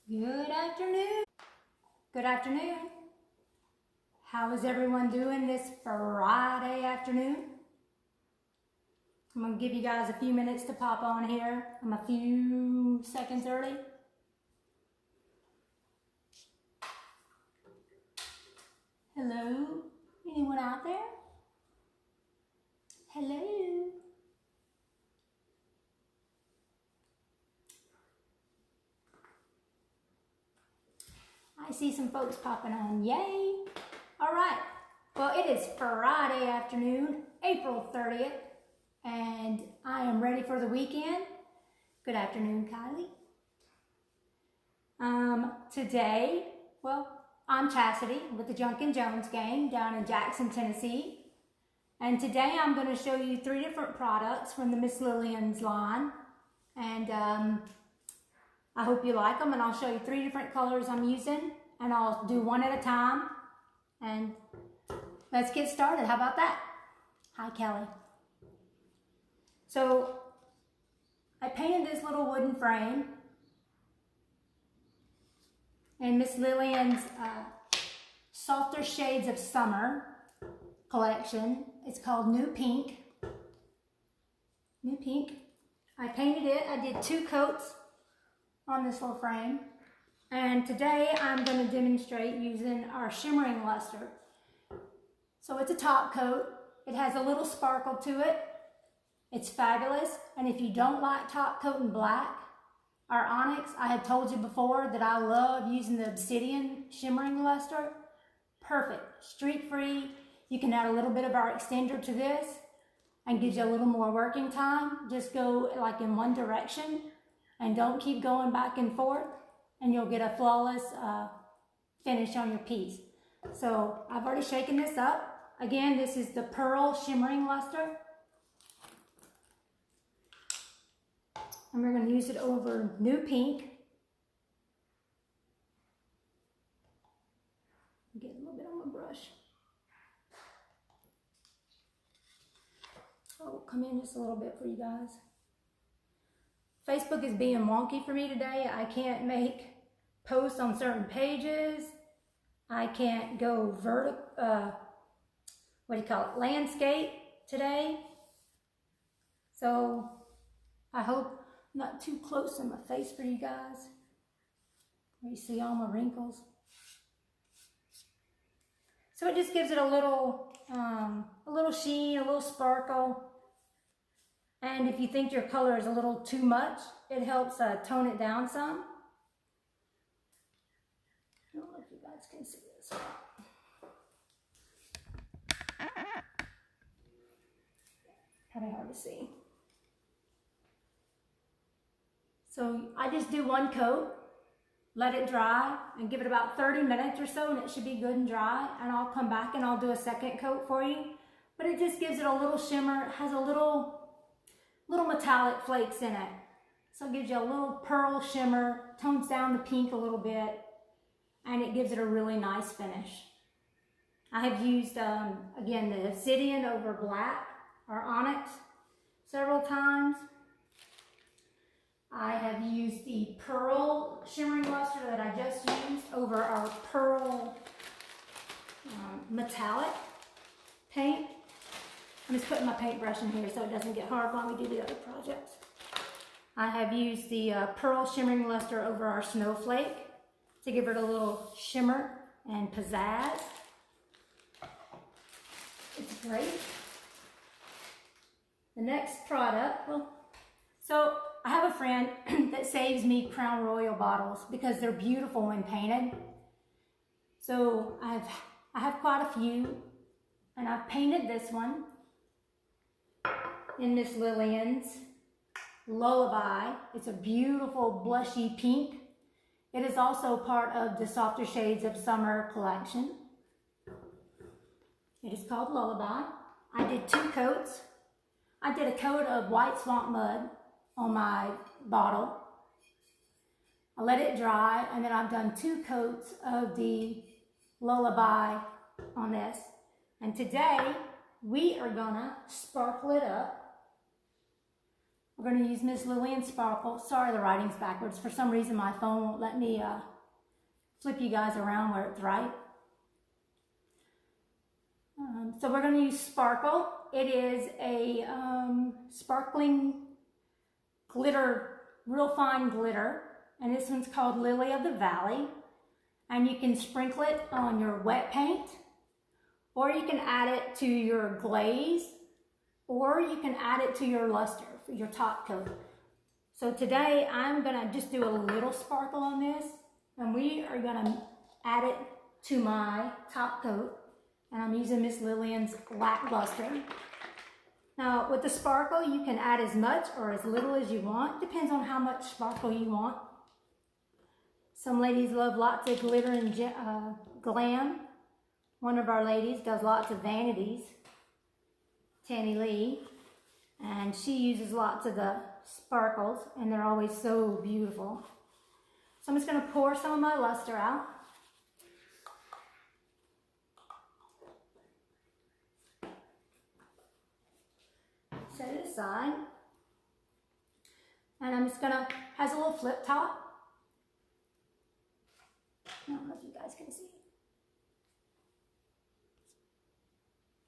Good afternoon. Good afternoon. How is everyone doing this Friday afternoon? I'm going to give you guys a few minutes to pop on here. I'm a few seconds early. Hello? Anyone out there? Hello? I see some folks popping on. Yay! All right. Well, it is Friday afternoon, April 30th, and I am ready for the weekend. Good afternoon, Kylie. Today, well, I'm Chasity with the Junkin Jones gang down in Jackson, Tennessee. And today I'm going to show you 3 different products from the Miss Lillian's line. And I hope you like them, and I'll show you 3 different colors I'm using, and I'll do one at a time. And let's get started. How about that? Hi, Kelly. So I painted this little wooden frame in Miss Lillian's Softer Shades of Summer collection. It's called New Pink. New Pink. I painted it. I did 2 coats on this little frame. And today I'm going to demonstrate using our Shimmering Luster. So it's a top coat. It has a little sparkle to it. It's fabulous. And if you don't like top coat in black, our onyx, I had told you before that I love using the Obsidian Shimmering Luster. Perfect. Streak free. You can add a little bit of our extender to this and gives you a little more working time. Just go like in one direction and don't keep going back and forth, and you'll get a flawless finish on your piece. So I've already shaken this up. Again, this is the Pearl Shimmering Luster. And we're going to use it over New Pink. Get a little bit on my brush. I'll come in just a little bit for you guys. Facebook is being wonky for me today. I can't make posts on certain pages. I can't go landscape today. So I hope I'm not too close in my face for you guys, where you see all my wrinkles. So it just gives it a little sheen, a little sparkle. And if you think your color is a little too much, it helps tone it down some. I don't know if you guys can see this. Kind of hard to see. So I just do 1 coat, let it dry, and give it about 30 minutes or so, and it should be good and dry. And I'll come back and I'll do a 2nd coat for you. But it just gives it a little shimmer. It has a little metallic flakes in it. So it gives you a little pearl shimmer, tones down the pink a little bit, and it gives it a really nice finish. I have used, again, the Obsidian over black, or onyx, several times. I have used the Pearl Shimmering Luster that I just used over our Pearl metallic paint. I'm just putting my paintbrush in here so it doesn't get hard while we do the other projects. I have used the Pearl Shimmering Luster over our Snowflake to give it a little shimmer and pizzazz. It's great. The next product, so I have a friend that saves me Crown Royal bottles because they're beautiful when painted. So I have quite a few, and I've painted this one in Miss Lillian's Lullaby. It's a beautiful blushy pink. It is also part of the Softer Shades of Summer collection. It is called Lullaby. I did 2 coats. I did a coat of white swamp mud on my bottle. I let it dry, and then I've done 2 coats of the Lullaby on this. And today we are gonna sparkle it up We're going to use Miss Lillian Sparkle. Sorry, the writing's backwards. For some reason, my phone won't let me flip you guys around where it's right. So we're going to use Sparkle. It is a sparkling glitter, real fine glitter. And this one's called Lily of the Valley. And you can sprinkle it on your wet paint, or you can add it to your glaze, or you can add it to your luster, for your top coat. So today I'm gonna just do a little sparkle on this, and we are gonna add it to my top coat, and I'm using Miss Lillian's Lackluster. Now with the sparkle, you can add as much or as little as you want. Depends on how much sparkle you want. Some ladies love lots of glitter and glam. One of our ladies does lots of vanities, Tanny Lee, and she uses lots of the sparkles, and they're always so beautiful. So I'm just going to pour some of my luster out. Set it aside. And I'm just going to, has a little flip top. I don't know if you guys can see.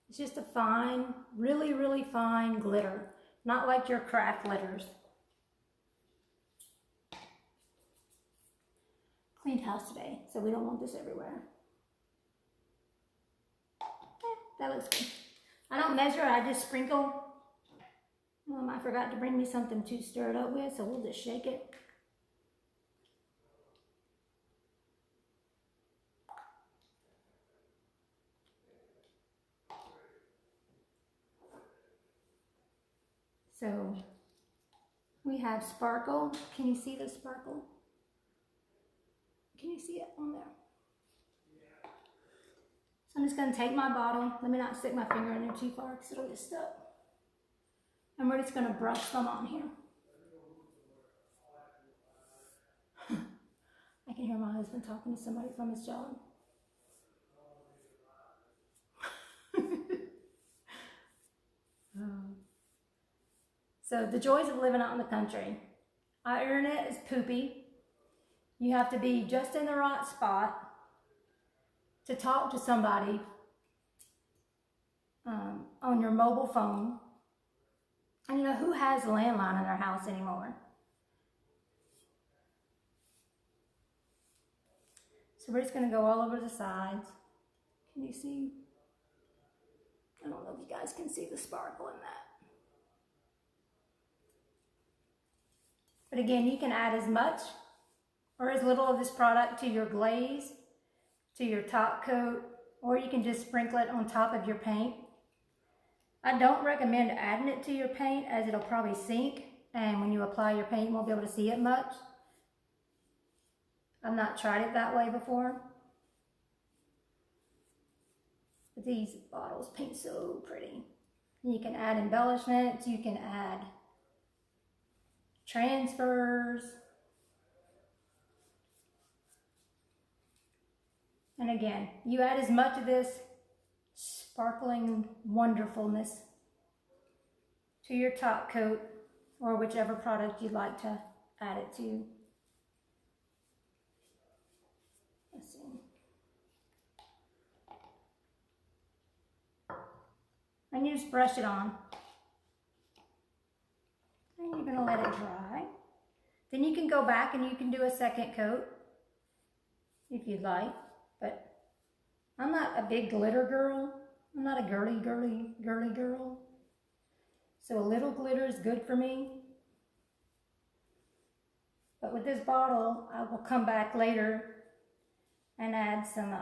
It's just a fine, really, really fine glitter. Not like your craft glitters. Cleaned house today, so we don't want this everywhere. That looks good. I don't measure, I just sprinkle. I forgot to bring me something to stir it up with, so we'll just shake it. So we have sparkle. Can you see the sparkle? Can you see it on there? So I'm just going to take my bottle. Let me not stick my finger in there too far because it'll get stuck. And we're just going to brush some on here. I can hear my husband talking to somebody from his job. So the joys of living out in the country. Our internet is poopy. You have to be just in the right spot to talk to somebody on your mobile phone. And you know, who has a landline in their house anymore? So we're just going to go all over the sides. Can you see? I don't know if you guys can see the sparkle in that. But again, you can add as much or as little of this product to your glaze, to your top coat, or you can just sprinkle it on top of your paint. I don't recommend adding it to your paint as it'll probably sink, and when you apply your paint, you won't be able to see it much. I've not tried it that way before. But these bottles paint so pretty. You can add embellishments, you can add transfers. And again, you add as much of this sparkling wonderfulness to your top coat or whichever product you'd like to add it to. Let's see. And you just brush it on. And you're going to let it dry. Then you can go back and you can do a second coat if you'd like. But I'm not a big glitter girl. I'm not a girly girl. So a little glitter is good for me. But with this bottle, I will come back later and add some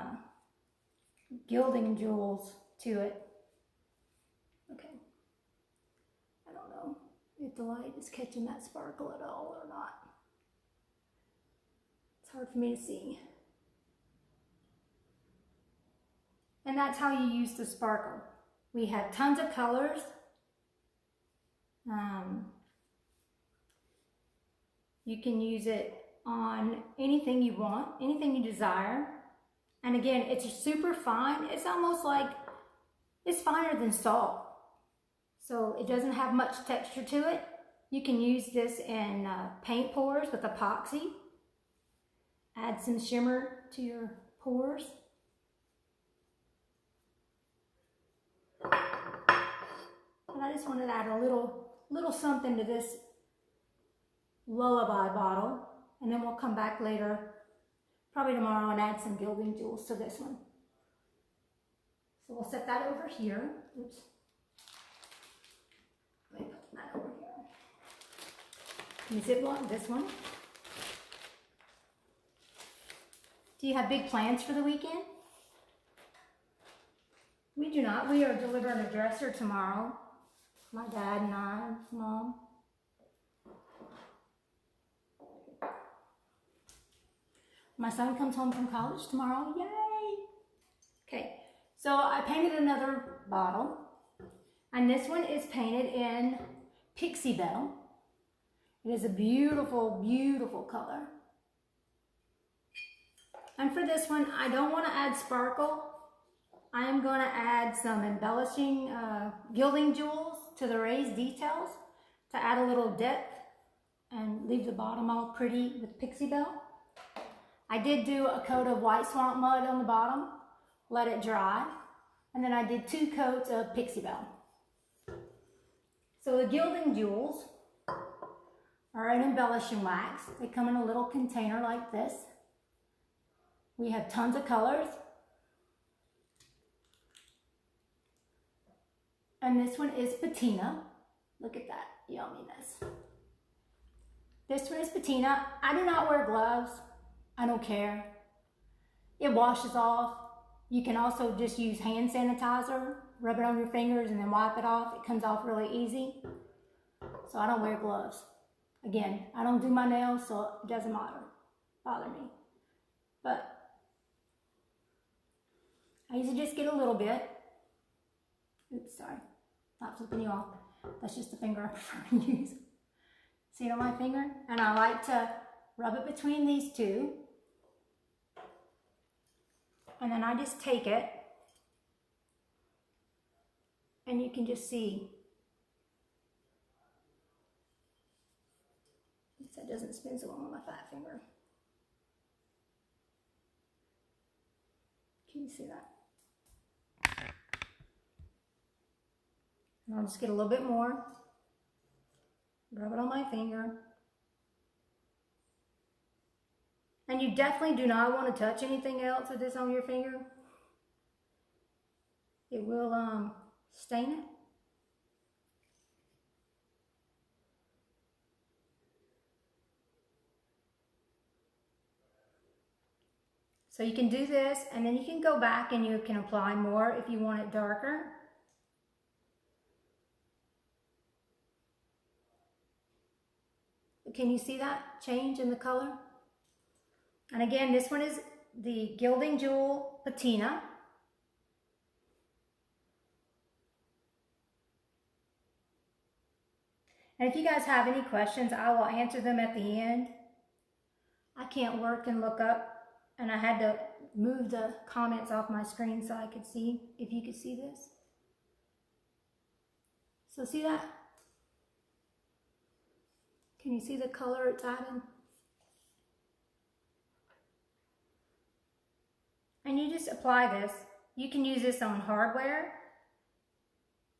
Gilding Jewels to it. Okay. I don't know if the light is catching that sparkle at all or not. It's hard for me to see. And that's how you use the sparkle. We have tons of colors. You can use it on anything you want, anything you desire. And again, it's super fine. It's almost like, it's finer than salt. So it doesn't have much texture to it. You can use this in paint pours with epoxy. Add some shimmer to your pours. And I just wanted to add a little something to this Lullaby bottle. And then we'll come back later, probably tomorrow, and add some Gilding Jewels to this one. So we'll set that over here. Oops. Let me put that over here. You ziploc this one. Do you have big plans for the weekend? We do not. We are delivering a dresser tomorrow. My dad and I, Mom. My son comes home from college tomorrow. Yay! Okay, so I painted another bottle. And this one is painted in Pixie Belle. It is a beautiful, beautiful color. And for this one, I don't want to add sparkle. I am going to add some embellishing Gilding Jewels to the raised details to add a little depth and leave the bottom all pretty with Pixie Belle. I did do a coat of white swamp mud on the bottom, let it dry, and then I did 2 coats of Pixie Belle. So the Gilding Jewels are an embellishing wax. They come in a little container like this. We have tons of colors. And this one is patina. Look at that yumminess. This one is patina. I do not wear gloves. I don't care. It washes off. You can also just use hand sanitizer, rub it on your fingers and then wipe it off. It comes off really easy. So I don't wear gloves. Again, I don't do my nails, so it doesn't bother me. But I usually just get a little bit. Oops, sorry. Not flipping you off. That's just the finger I prefer to use. See it on my finger? And I like to rub it between these two. And then I just take it. And you can just see. That doesn't spin so well on my fat finger. Can you see that? And I'll just get a little bit more. Rub it on my finger. And you definitely do not want to touch anything else with this on your finger. It will stain it. So you can do this, and then you can go back and you can apply more if you want it darker. Can you see that change in the color? And again, this one is the Gilding Jewel Patina. And if you guys have any questions, I will answer them at the end. I can't work and look up, and I had to move the comments off my screen so I could see, if you could see this. So see that? Can you see the color it's adding? And you just apply this. You can use this on hardware.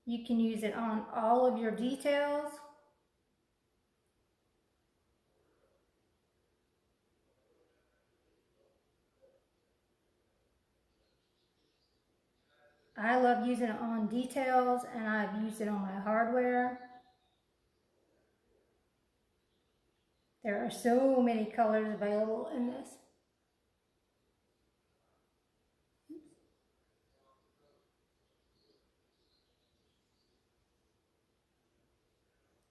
You can use it on all of your details. I love using it on details, and I've used it on my hardware. There are so many colors available in this.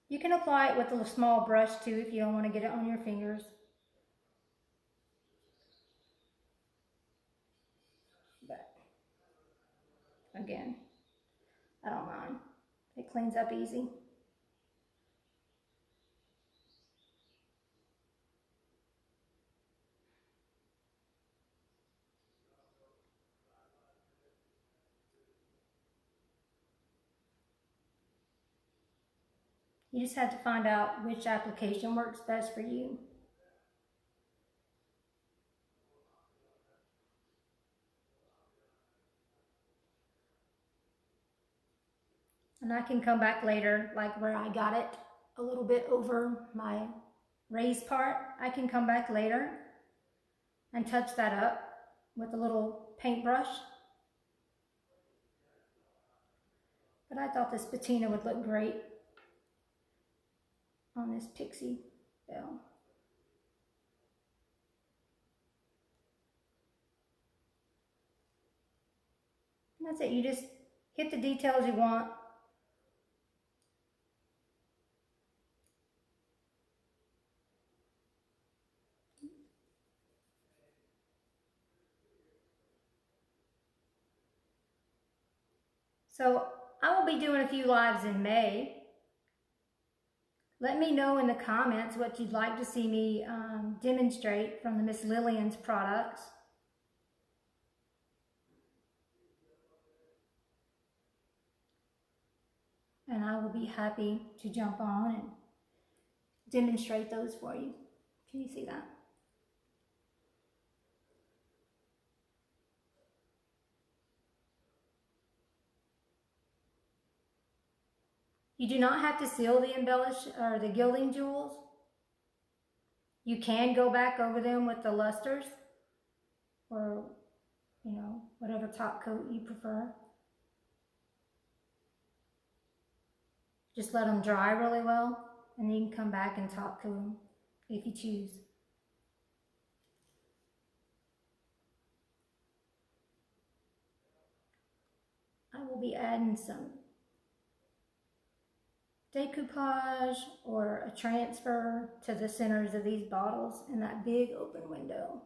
You can apply it with a small brush too if you don't want to get it on your fingers. But again, I don't mind. It cleans up easy. You just have to find out which application works best for you. And I can come back later, like where I got it a little bit over my raised part. I can come back later and touch that up with a little paintbrush. But I thought this patina would look great on this pixie bell. And that's it. You just hit the details you want. So I will be doing a few lives in May. Let me know in the comments what you'd like to see me demonstrate from the Miss Lillian's products. And I will be happy to jump on and demonstrate those for you. Can you see that? You do not have to seal the embellish or the Gilding Jewels. You can go back over them with the lusters or, you know, whatever top coat you prefer. Just let them dry really well, and then you can come back and top coat them if you choose. I will be adding some decoupage or a transfer to the centers of these bottles in that big open window.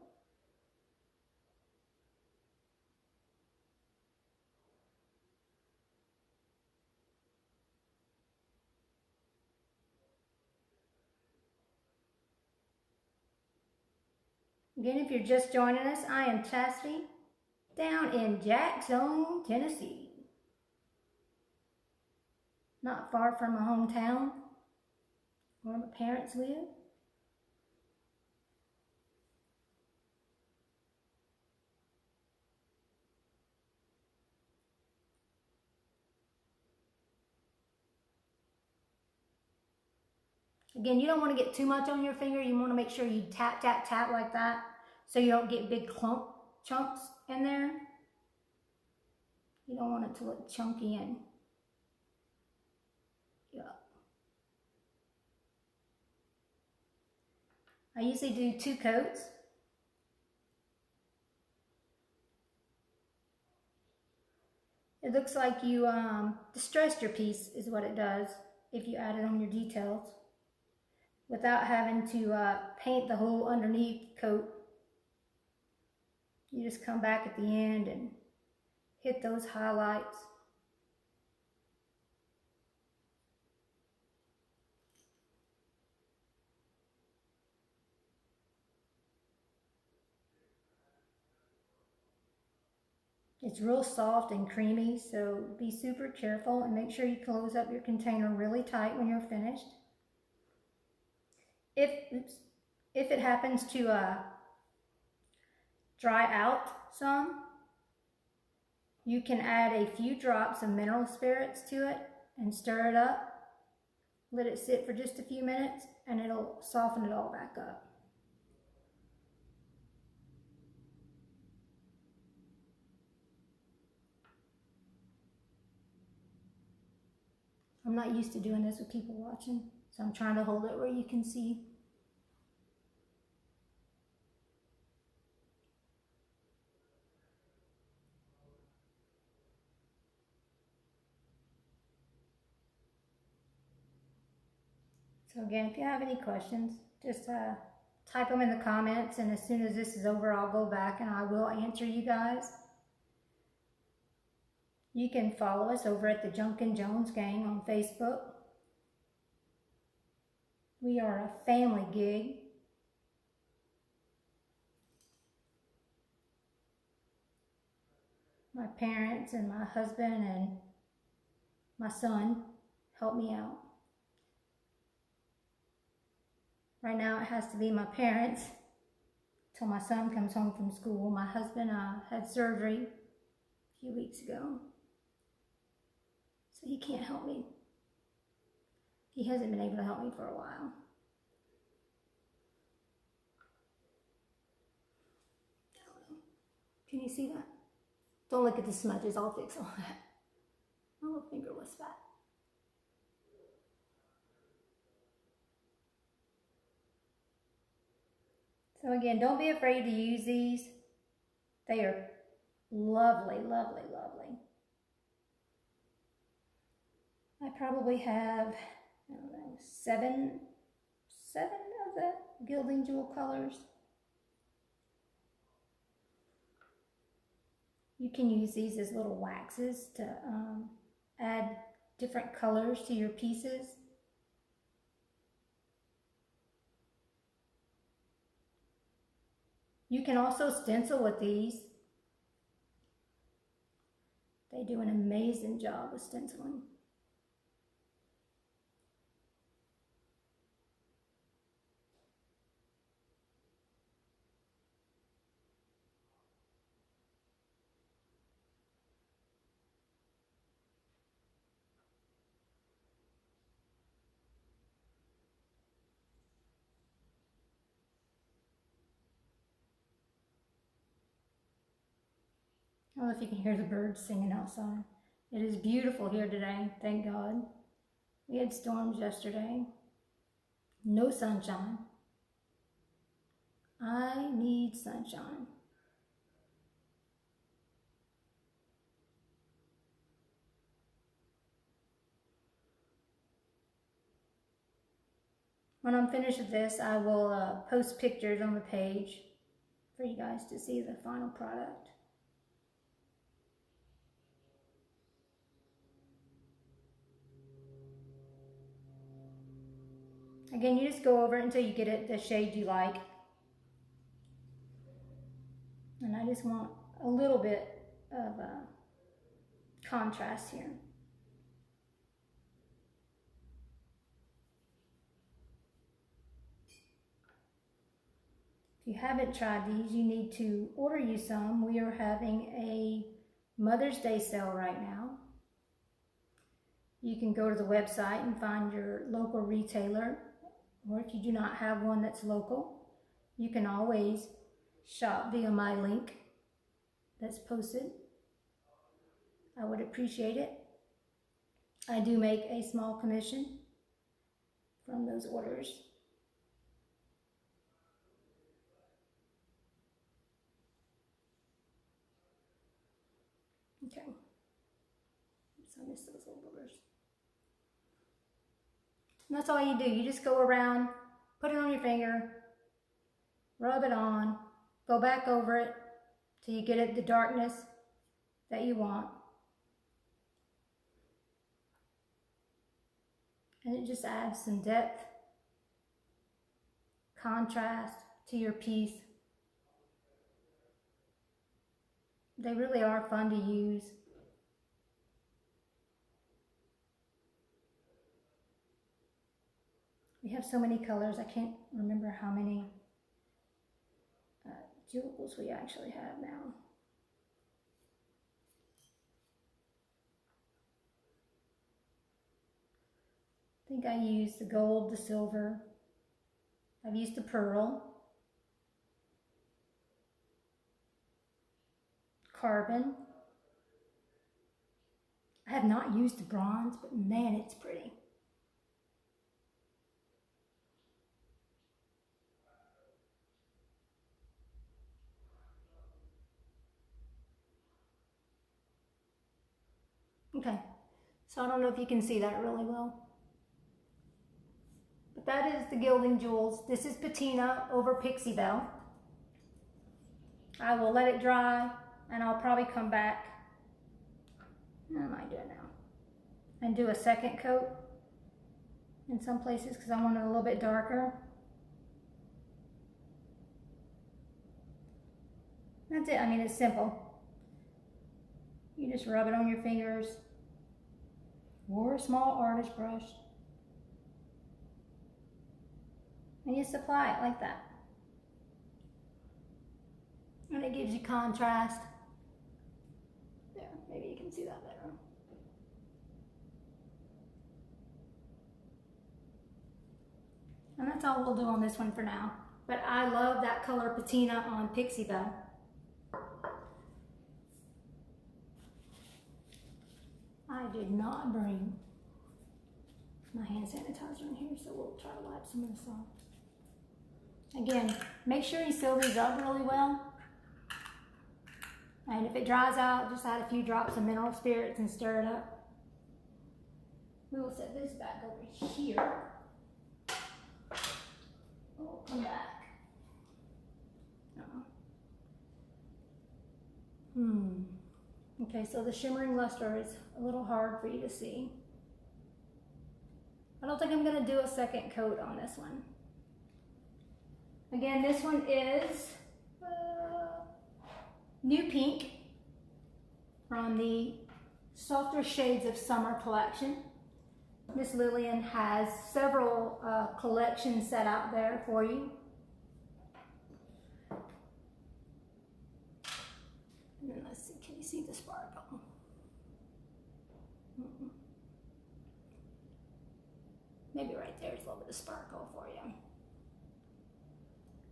Again, if you're just joining us, I am Chasity down in Jackson, Tennessee. Not far from my hometown where my parents live. Again, you don't want to get too much on your finger. You want to make sure you tap, tap, tap like that so you don't get big chunks in there. You don't want it to look chunky and yeah. I usually do 2 coats. It looks like you distressed your piece is what it does if you add it on your details without having to paint the whole underneath coat. You just come back at the end and hit those highlights. It's real soft and creamy, so be super careful and make sure you close up your container really tight when you're finished. If it happens to dry out some, you can add a few drops of mineral spirits to it and stir it up. Let it sit for just a few minutes and it'll soften it all back up. I'm not used to doing this with people watching, so I'm trying to hold it where you can see. So again, if you have any questions, just type them in the comments, and as soon as this is over, I'll go back and I will answer you guys. You can follow us over at the Junkin Jones Gang on Facebook. We are a family gig. My parents and my husband and my son help me out. Right now it has to be my parents till my son comes home from school. My husband had surgery a few weeks ago, so he can't help me. He hasn't been able to help me for a while. Can you see that? Don't look at the smudges, I'll fix all that. My little finger was fat. So again, don't be afraid to use these. They are lovely, lovely, lovely. I probably have, I don't know, seven of the Gilding Jewel colors. You can use these as little waxes to add different colors to your pieces. You can also stencil with these. They do an amazing job with stenciling. I don't know if you can hear the birds singing outside. It is beautiful here today, thank God. We had storms yesterday. No sunshine. I need sunshine. When I'm finished with this, I will post pictures on the page for you guys to see the final product. Again, you just go over it until you get it the shade you like. And I just want a little bit of contrast here. If you haven't tried these, you need to order you some. We are having a Mother's Day sale right now. You can go to the website and find your local retailer, or if you do not have one that's local, you can always shop via my link that's posted. I would appreciate it. I do make a small commission from those orders. Okay, so I missed those little boogers. And that's all you do. You just go around, put it on your finger, rub it on, go back over it till you get it the darkness that you want. And it just adds some depth, contrast to your piece. They really are fun to use. We have so many colors, I can't remember how many jewels we actually have now. I think I used the gold, the silver. I've used the pearl, carbon. I have not used the bronze, but man, it's pretty. Okay, so I don't know if you can see that really well. But that is the Gilding Jewels. This is patina over Pixie Belle. I will let it dry and I'll probably come back, I might do it now, and do a second coat in some places because I want it a little bit darker. That's it, I mean it's simple. You just rub it on your fingers or a small artist brush. And just apply it like that. And it gives you contrast. There, maybe you can see that better. And that's all we'll do on this one for now. But I love that color patina on Pixie Belle. I did not bring my hand sanitizer in here, so we'll try to wipe some of this off. Again, make sure you seal these up really well. And if it dries out, just add a few drops of mineral spirits and stir it up. We will set this back over here. We'll come back. Okay, so the Shimmering Luster is a little hard for you to see. I don't think I'm going to do a second coat on this one. Again, this one is New Pink from the Softer Shades of Summer collection. Miss Lillian has several collections set out there for you. And then let's see, can you see the sparkle? Maybe right there's a little bit of sparkle for you.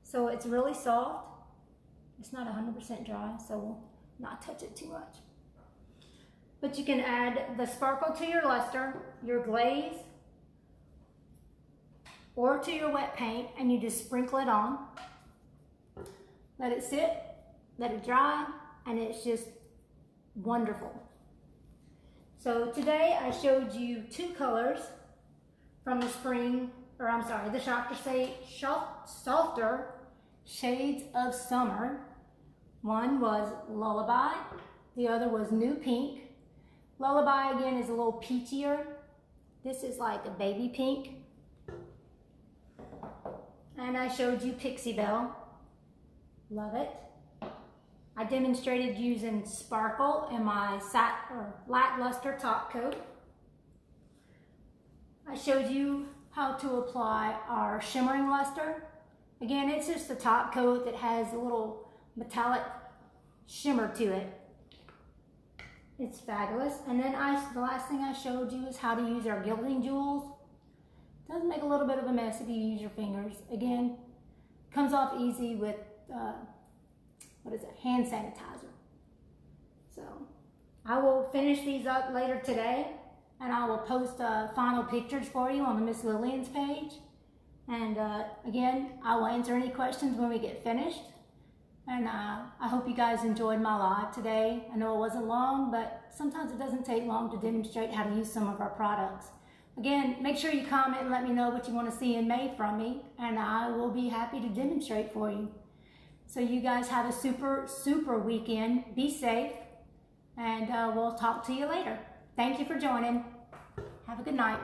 So it's really soft. It's not 100% dry, so we'll not touch it too much. But you can add the sparkle to your luster, your glaze, or to your wet paint, and you just sprinkle it on. Let it sit, let it dry, and it's just wonderful. So today I showed you two colors from the Softer Shades of Summer. One was Lullaby, the other was New Pink. Lullaby again is a little peachier. This is like a baby pink. And I showed you Pixie Belle. Love it. I demonstrated using sparkle in my lackluster top coat. I showed you how to apply our Shimmering Luster. Again, it's just a top coat that has a little metallic shimmer to it. It's fabulous. And then the last thing I showed you is how to use our Gilding Jewels. It does make a little bit of a mess if you use your fingers. Again, comes off easy with, hand sanitizer. So I will finish these up later today, and I will post final pictures for you on the Miss Lillian's page. And again, I will answer any questions when we get finished. And I hope you guys enjoyed my live today. I know it wasn't long, but sometimes it doesn't take long to demonstrate how to use some of our products. Again, make sure you comment and let me know what you want to see in May from me, and I will be happy to demonstrate for you. So you guys have a super, super weekend. Be safe, and we'll talk to you later. Thank you for joining. Have a good night.